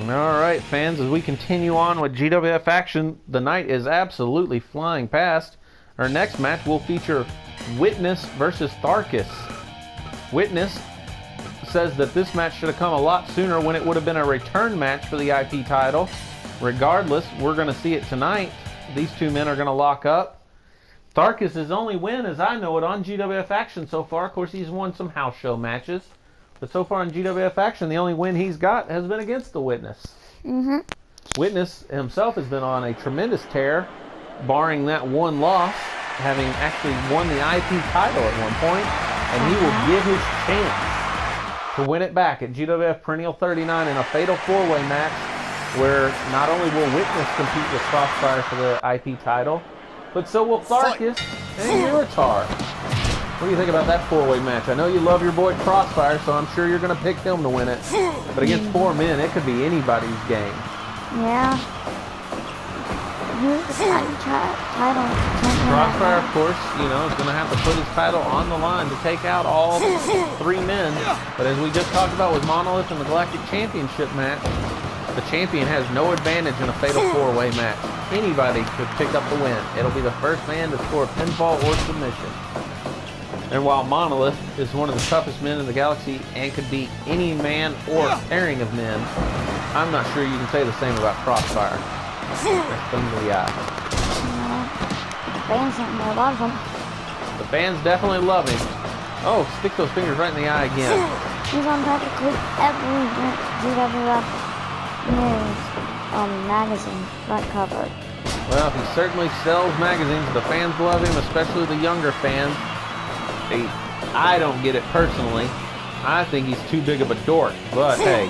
All right, fans, as we continue on with GWF Action, the night is absolutely flying past. Our next match will feature Witness versus Tharkus. Witness says that this match should have come a lot sooner when it would have been a return match for the IP title. Regardless, we're going to see it tonight. These two men are going to lock up. Tharkus' only win, as I know it, on GWF Action so far. Of course, he's won some house show matches. But so far on GWF Action, the only win he's got has been against the Witness. Witness himself has been on a tremendous tear, barring that one loss, having actually won the IP title at one point, and he will give his chance to win it back at GWF Perennial 39 in a fatal four-way match where not only will Witness compete with Crossfire for the IP title, but so will Tharkus and Uritar. What do you think about that four-way match? I know you love your boy Crossfire, so I'm sure you're going to pick him to win it. But against four men, it could be anybody's game. Yeah. Who's the title? Crossfire, of course, you know, is going to have to put his title on the line to take out all three men. But as we just talked about with Monolith and the Galactic Championship match, the champion has no advantage in a fatal four-way match. Anybody could pick up the win. It'll be the first man to score a pinfall or submission. And while Monolith is one of the toughest men in the galaxy and could beat any man or pairing of men, I'm not sure you can say the same about Crossfire. That's thumb to the eye. The fans love him. The fans definitely love him. Oh, stick those fingers right in the eye again. He's on practically every GWF news magazine front cover. Well, he certainly sells magazines. The fans love him, especially the younger fans. I don't get it personally. I think he's too big of a dork. But hey,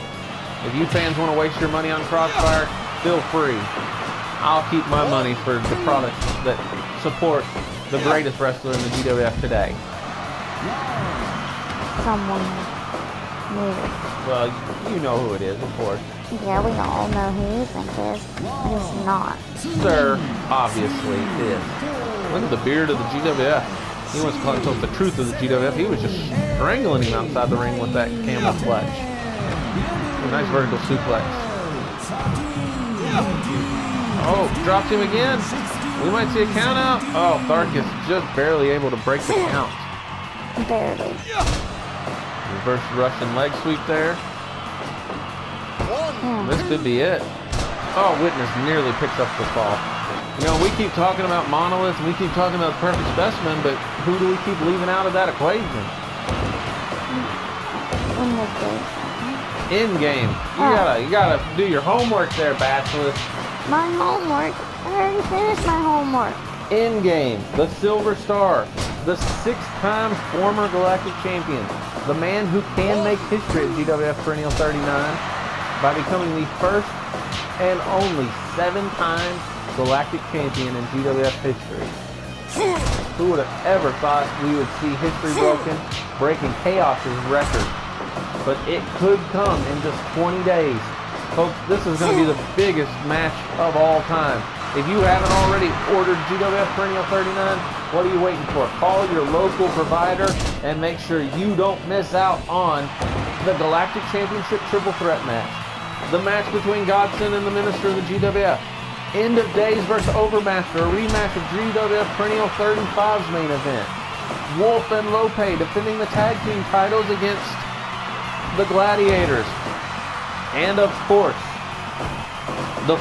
if you fans want to waste your money on Crossfire, feel free. I'll keep my money for the products that support the greatest wrestler in the GWF today. Someone new. Well, you know who it is, of course. Yeah, we all know who you think it is, but it's not. Sir, obviously is. Look at the beard of the GWF. He wants to call himself the truth of the GWF. He was just strangling him outside the ring with that camel clutch. A nice vertical suplex. Oh, dropped him again. We might see a count out. Oh, Tharkus just barely able to break the count. Barely. Reverse Russian leg sweep there. This could be it. Oh, Witness nearly picks up the fall. You know, we keep talking about Monolith, and we keep talking about the Perfect Specimen, but who do we keep leaving out of that equation? In-game. You gotta do your homework there, Bachelor. My homework? I already finished my homework. In-game, the Silver Star, the six-time former Galactic Champion, the man who can make history at GWF Perennial 39 by becoming the first and only seven-time Galactic Champion in GWF history. Who would have ever thought we would see history breaking Chaos's record? But it could come in just 20 days. Folks, this is going to be the biggest match of all time. If you haven't already ordered GWF Perennial 39, what are you waiting for? Call your local provider and make sure you don't miss out on the Galactic Championship Triple Threat match. The match between Godson and the Minister of the GWF. End of Days versus Overmaster, a rematch of GWF Perennial 35's main event. Wolf and Lope defending the tag team titles against the Gladiators. And of course, the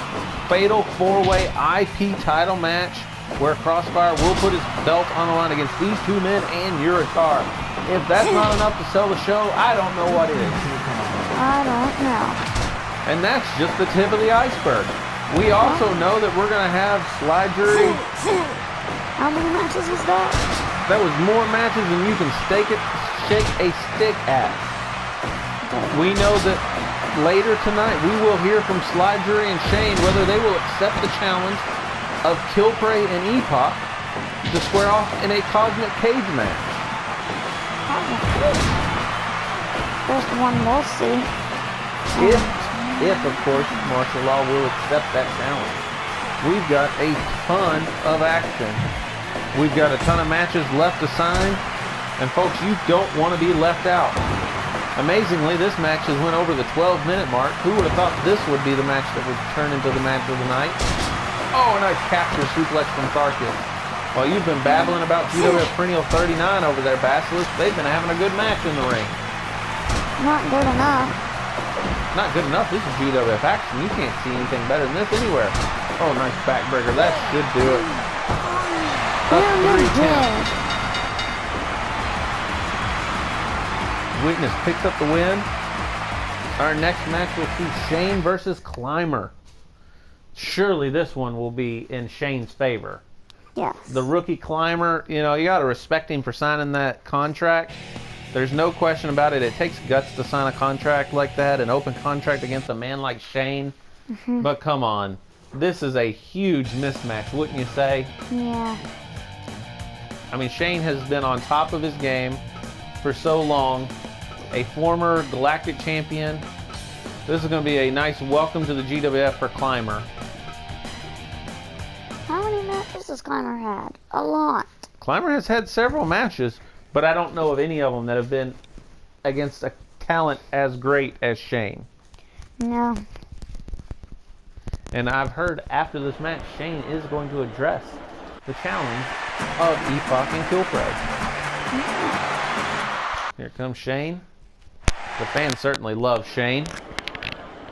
fatal four-way IP title match where Crossfire will put his belt on the line against these two men and Uritar. If that's not enough to sell the show, I don't know what is. I don't know. And that's just the tip of the iceberg. We also know that we're going to have slide jury. How many matches is that? That was more matches than you can shake a stick at. We know that later tonight we will hear from Slide Jury and Shane whether they will accept the challenge of Killprey and Epoch to square off in a Cosmic Cage match. First one we'll see. If, of course, martial law will accept that challenge. We've got a ton of action. We've got a ton of matches left to sign. And folks, you don't want to be left out. Amazingly, this match has went over the 12-minute mark. Who would have thought this would be the match that would turn into the match of the night? Oh, a nice capture suplex from Tharkis. While you've been babbling about GWF Perennial 39 over there, Basilisk, they've been having a good match in the ring. Not good enough. Not good enough. This is GWF Action. You can't see anything better than this anywhere. Oh, nice backbreaker. That should do it. Up 3 counts. Witness picks up the win. Our next match will see Shane versus Climber. Surely this one will be in Shane's favor. Yes. The rookie Climber, you know, you got to respect him for signing that contract. There's no question about it. It takes guts to sign a contract like that, an open contract against a man like Shane. But come on, this is a huge mismatch, wouldn't you say? Yeah. I mean, Shane has been on top of his game for so long. A former Galactic Champion. This is going to be a nice welcome to the GWF for Climber. How many matches has Climber had? A lot. Climber has had several matches, but I don't know of any of them that have been against a talent as great as Shane. No. And I've heard after this match, Shane is going to address the challenge of Epoch and Kilfray. Here comes Shane. The fans certainly love Shane.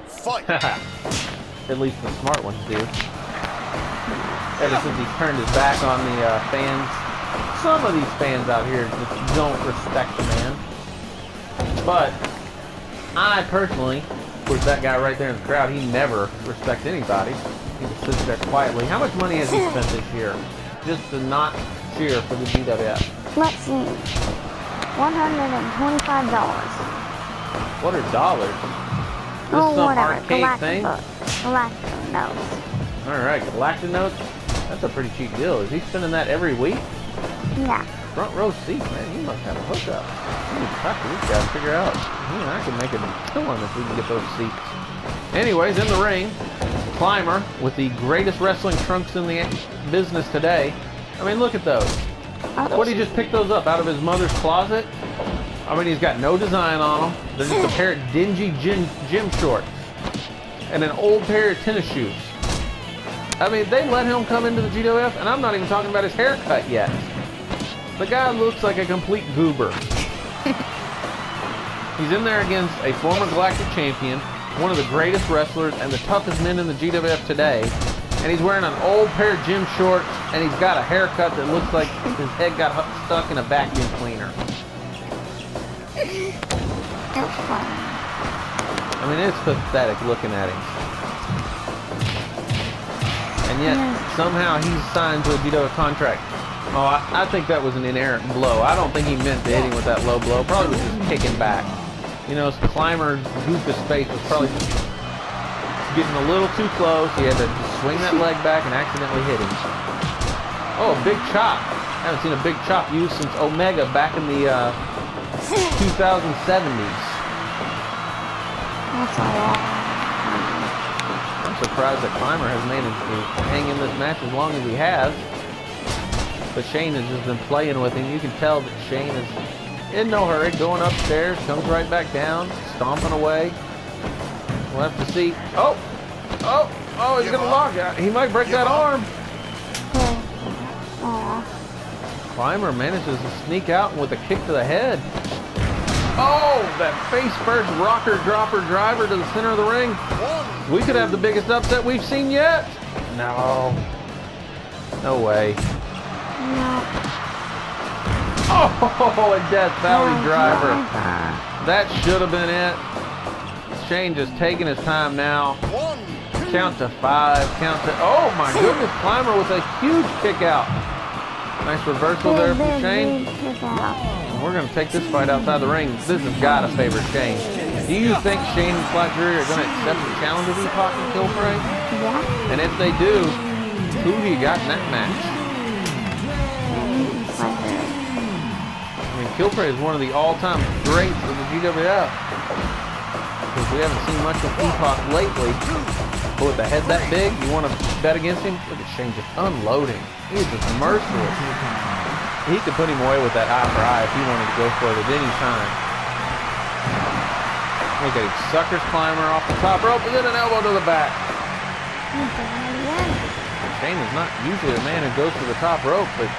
Fight. At least the smart ones do. Ever since he turned his back on the fans. Some of these fans out here just don't respect the man. But I personally, of course that guy right there in the crowd, he never respects anybody. He just sits there quietly. How much money has he spent this year just to not cheer for the GWF? Let's see. $125. What are dollars? This Oh, is some whatever. arcade thing? Galactic notes. Alright, Galactic Notes? That's a pretty cheap deal. Is he spending that every week? Yeah. Front row seats, man. You must have a hookup. We need to talk to this guy to figure out. He and I can make a killing if we can get those seats. Anyways, in the ring, Climber with the greatest wrestling trunks in the business today. I mean, look at those. What, he just picked those up out of his mother's closet? I mean, he's got no design on them. They're just a pair of dingy gym shorts and an old pair of tennis shoes. I mean, they let him come into the GWF, and I'm not even talking about his haircut yet. The guy looks like a complete goober. He's in there against a former Galactic Champion, one of the greatest wrestlers and the toughest men in the GWF today, and he's wearing an old pair of gym shorts, and he's got a haircut that looks like his head got stuck in a vacuum cleaner. That's fun. I mean, it's pathetic looking at him. And yet, somehow he's signed to a GWF contract. Oh, I think that was an inerrant blow. I don't think he meant to hit him with that low blow. Probably was just kicking back. You know, Climber's goofus face was probably getting a little too close. He had to just swing that leg back and accidentally hit him. Oh, a big chop. I haven't seen a big chop used since Omega back in the 2070s. That's all right. I'm surprised that Climber has managed to hang in this match as long as he has. But Shane has just been playing with him. You can tell that Shane is in no hurry, going upstairs, comes right back down, stomping away. We'll have to see. Oh, he's going to lock out. He might break that arm. Climber manages to sneak out with a kick to the head. Oh, that face first rocker dropper driver to the center of the ring. We could have the biggest upset we've seen yet. No way. No. Oh, a Death Valley driver. That should have been it. Shane just taking his time now. Count to 5. Count to... Oh, my goodness. Climber with a huge kick out. Nice reversal there from Shane. And we're going to take this fight outside the ring. This has got to favor Shane. Do you think Shane and Flat Jury are going to accept the challenge of Epoch and Kilfray? Yeah. And if they do, who do you got in that match? I mean, Kilfray is one of the all-time greats of the GWF. Because we haven't seen much of Epoch lately. But with a head that big, you want to bet against him? Look at Shane just unloading. He's just merciless. He could put him away with that eye for eye if he wanted to go for it at any time. Look at him. Suckers climber off the top rope and then an elbow to the back. Shane is not usually a man who goes to the top rope, but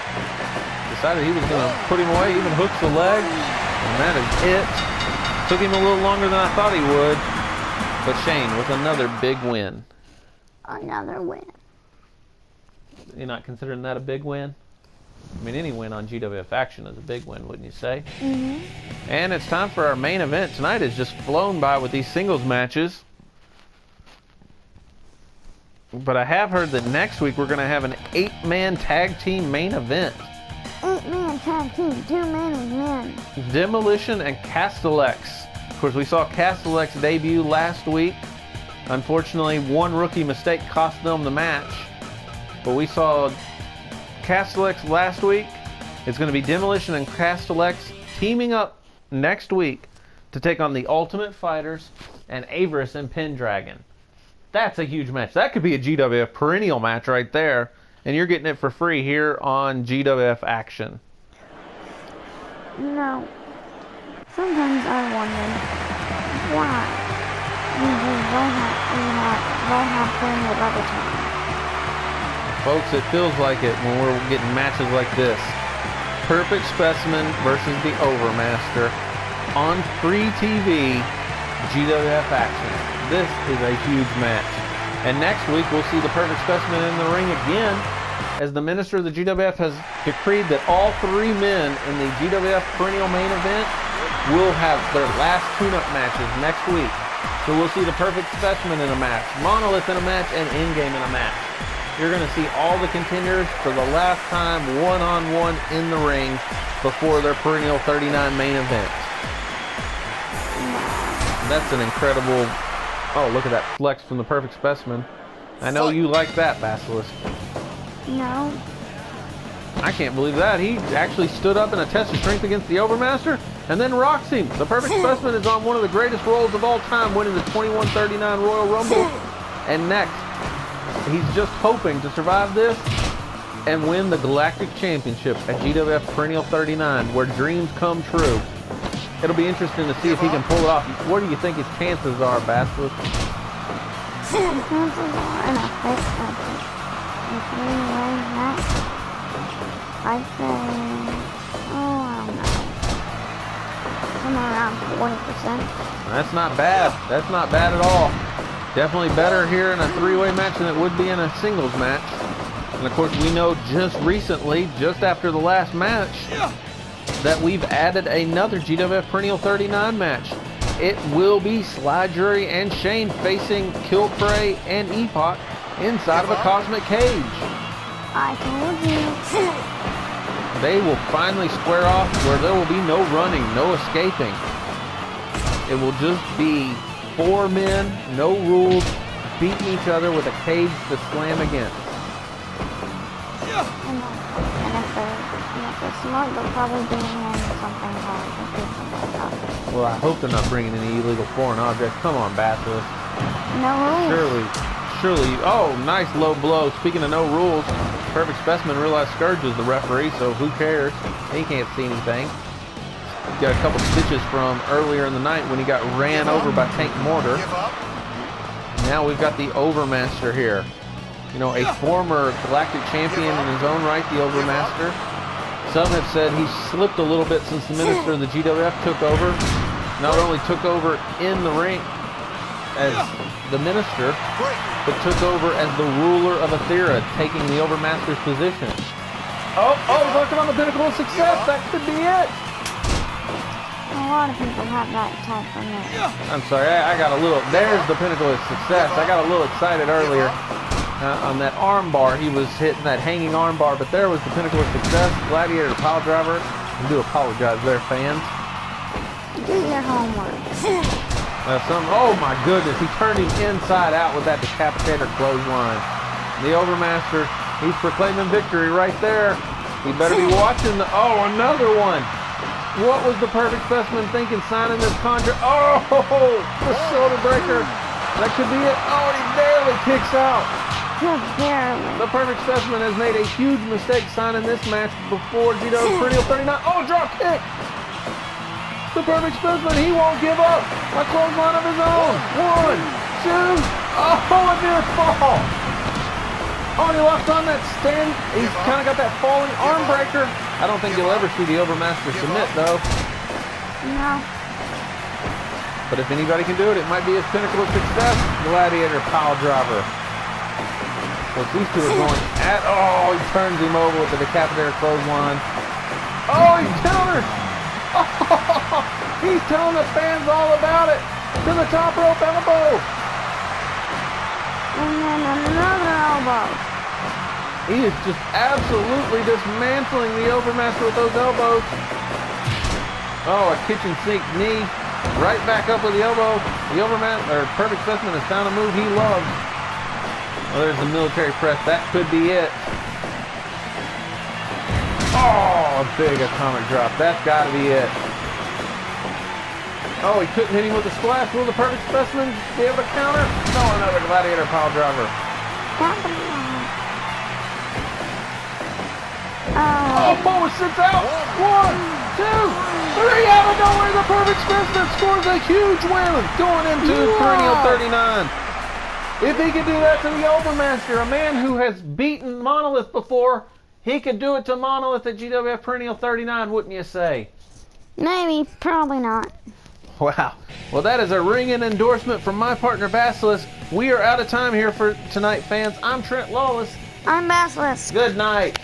decided he was going to put him away, even hooks the leg, and that is it. Took him a little longer than I thought he would, but Shane with another big win. Another win. You're not considering that a big win? I mean, any win on GWF Action is a big win, wouldn't you say? Mm-hmm. And it's time for our main event. Tonight has just flown by with these singles matches. But I have heard that next week we're going to have an 8-man tag team main event. 8-man tag team, 2 men with men. Demolition and Castellex. Of course, we saw Castellex debut last week. Unfortunately, one rookie mistake cost them the match. But we saw Castellex last week. It's going to be Demolition and Castellex teaming up next week to take on the Ultimate Fighters and Avarice and Pendragon. That's a huge match. That could be a GWF perennial match right there. And you're getting it for free here on GWF Action. No. Sometimes I wonder why we just don't have plenty of other time. Folks, it feels like it when we're getting matches like this. Perfect Specimen versus the Overmaster on free TV GWF Action. This is a huge match. And next week we'll see the Perfect Specimen in the ring again, as the minister of the GWF has decreed that all 3 men in the GWF perennial main event will have their last tune-up matches next week. So we'll see the Perfect Specimen in a match, Monolith in a match, and Endgame in a match. You're going to see all the contenders for the last time one-on-one in the ring before their perennial 39 main event. That's an incredible... Oh, look at that flex from the Perfect Specimen. I know you like that, Basilisk. No. I can't believe that. He actually stood up in a test of strength against the Overmaster and then rocks him. The Perfect Specimen is on one of the greatest rolls of all time, winning the 21-39 Royal Rumble. And next, he's just hoping to survive this and win the Galactic Championship at GWF Perennial 39, where dreams come true. It'll be interesting to see if he can pull it off. What do you think his chances are, Basilisk? His chances are in a fist of it. If we win that, I say, I don't know, somewhere around 40%. That's not bad. That's not bad at all. Definitely better here in a 3-way match than it would be in a singles match. And of course, we know just recently, just after the last match, that we've added another GWF Perennial 39 match. It will be Sly Jury and Shane facing Killprey and Epoch inside of a cosmic cage. I told you. They will finally square off where there will be no running, no escaping. It will just be 4 men, no rules, beating each other with a cage to slam against. And if they're smart, they'll probably bring in something hard or something like that. Well, I hope they're not bringing any illegal foreign objects. Come on, Basilisk. No rules. Surely. Oh, nice low blow. Speaking of no rules, Perfect Specimen realized Scourge is the referee, so who cares? He can't see anything. He got a couple stitches from earlier in the night when he got ran over by Tank Mortar. Now we've got the Overmaster here. You know, a former Galactic Champion in his own right, the Overmaster. Some have said he slipped a little bit since the Minister of the GWF took over. Not only took over in the ring as the Minister, but took over as the ruler of Aethera, taking the Overmaster's position. Oh, working on the pinnacle of success. That could be it. A lot of people have that type of move. I'm sorry, I got a little... There's the pinnacle of success. I got a little excited earlier. On that arm bar, he was hitting that hanging arm bar, but there was the pinnacle of success. Gladiator pile driver. I do apologize there, fans. Do your homework. Oh my goodness, he turned him inside out with that decapitator clothesline. The Overmaster, he's proclaiming victory right there. He better be watching the... Oh, another one. What was the Perfect Specimen thinking signing this contract? Oh, the shoulder breaker. That could be it. Oh, he barely kicks out. The Perfect Specimen has made a huge mistake signing this match before GWF Perennial 39. Oh, drop kick! The perfect specimen, he won't give up. A clothesline of his own. 1, 2. Oh, a near fall. Oh, and he locked on that stand. He's kind of got that falling arm breaker. I don't think you'll ever see the Overmaster submit, though. No. But if anybody can do it, it might be his pinnacle of success. Gladiator pile driver. So these two are going at... Oh, he turns him over with the decapitator clothesline. Oh, he counters. Oh, he's telling the fans all about it. To the top rope elbow. And then another elbow. He is just absolutely dismantling the Overmaster with those elbows. Oh, a kitchen sink knee. Right back up with the elbow. The Overmaster, or Perfect Specimen, has found a move he loves. Well, there's the military press. That could be it. Oh, a big atomic drop. That's got to be it. Oh, he couldn't hit him with a splash. Will the Perfect Specimen be able to counter? No, another Gladiator pile driver. Oh, Boa sits out. 1, 2, 3. Out of nowhere, the Perfect Specimen scores a huge win going into Perennial 39. If he could do that to the Overmaster, a man who has beaten Monolith before, he could do it to Monolith at GWF Perennial 39, wouldn't you say? Maybe, probably not. Wow. Well, that is a ringing endorsement from my partner, Basilisk. We are out of time here for tonight, fans. I'm Trent Lawless. I'm Basilisk. Good night.